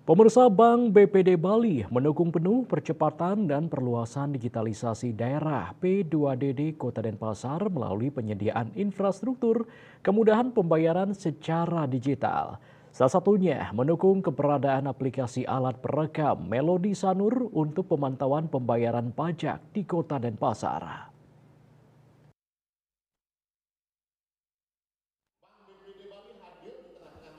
Pemirsa, Bank BPD Bali mendukung penuh percepatan dan perluasan digitalisasi daerah P2DD Kota Denpasar melalui penyediaan infrastruktur kemudahan pembayaran secara digital. Salah satunya mendukung keberadaan aplikasi alat perekam Melodi Sanur untuk pemantauan pembayaran pajak di Kota Denpasar.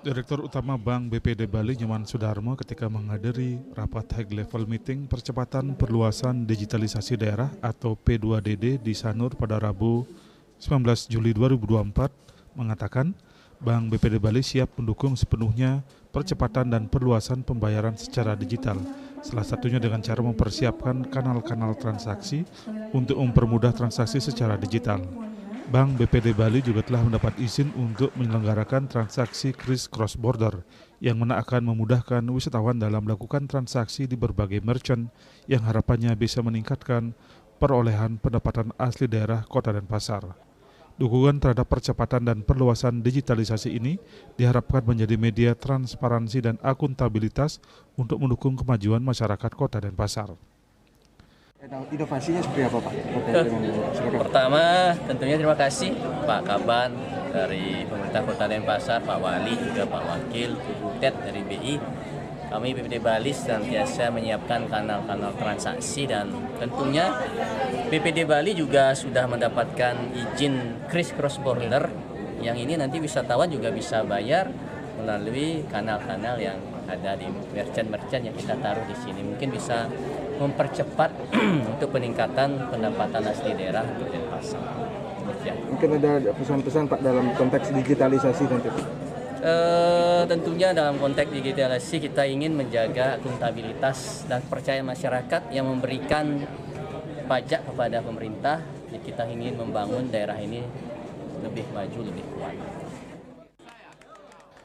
Direktur Utama Bank BPD Bali Nyoman Sudarmo ketika menghadiri rapat high level meeting percepatan perluasan digitalisasi daerah atau P2DD di Sanur pada Rabu 19 Juli 2024 mengatakan Bank BPD Bali siap mendukung sepenuhnya percepatan dan perluasan pembayaran secara digital, salah satunya dengan cara mempersiapkan kanal-kanal transaksi untuk mempermudah transaksi secara digital. Bank BPD Bali juga telah mendapat izin untuk menyelenggarakan transaksi kris cross border yang mana akan memudahkan wisatawan dalam melakukan transaksi di berbagai merchant yang harapannya bisa meningkatkan perolehan pendapatan asli daerah Kota Denpasar. Dukungan terhadap percepatan dan perluasan digitalisasi ini diharapkan menjadi media transparansi dan akuntabilitas untuk mendukung kemajuan masyarakat Kota Denpasar. Inovasinya seperti apa, Pak? Pertama, tentunya terima kasih Pak Kaban dari pemerintah Kota Denpasar, Pak Wali, juga Pak Wakil, Bu Butet dari BI. Kami BPD Bali senantiasa menyiapkan kanal-kanal transaksi dan tentunya BPD Bali juga sudah mendapatkan izin kris cross border yang ini nanti wisatawan juga bisa bayar melalui kanal-kanal yang ada di merchant-merchant yang kita taruh di sini. Mungkin bisa mempercepat untuk peningkatan pendapatan asli daerah untuk Denpasar. Mungkin ada pesan-pesan Pak dalam konteks digitalisasi nanti. Tentunya dalam konteks digitalisasi kita ingin menjaga akuntabilitas dan kepercayaan masyarakat yang memberikan pajak kepada pemerintah. Kita ingin membangun daerah ini lebih maju, lebih kuat.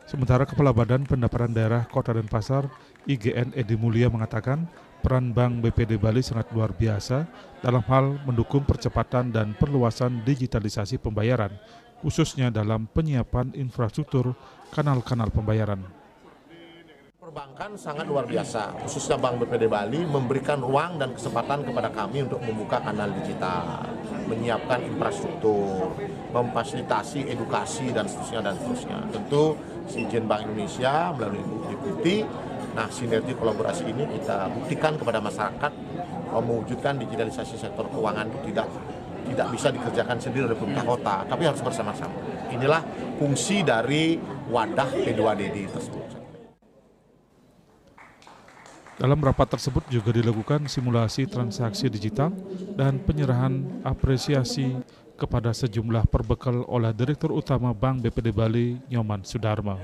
Sementara Kepala Badan Pendapatan Daerah Kota Denpasar, IGN Edi Mulia mengatakan peran Bank BPD Bali sangat luar biasa dalam hal mendukung percepatan dan perluasan digitalisasi pembayaran, khususnya dalam penyiapan infrastruktur kanal-kanal pembayaran. Perbankan sangat luar biasa, khususnya Bank BPD Bali memberikan ruang dan kesempatan kepada kami untuk membuka kanal digital, menyiapkan infrastruktur, memfasilitasi edukasi dan seterusnya. Tentu izin Bank Indonesia melalui Deputi. Nah, sinergi kolaborasi ini kita buktikan kepada masyarakat mewujudkan digitalisasi sektor keuangan itu tidak bisa dikerjakan sendiri oleh pemerintah kota, tapi harus bersama-sama. Inilah fungsi dari wadah P2DD tersebut. Dalam rapat tersebut juga dilakukan simulasi transaksi digital dan penyerahan apresiasi kepada sejumlah perbekal oleh Direktur Utama Bank BPD Bali Nyoman Sudarmo.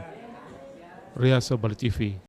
Riasa Bali TV.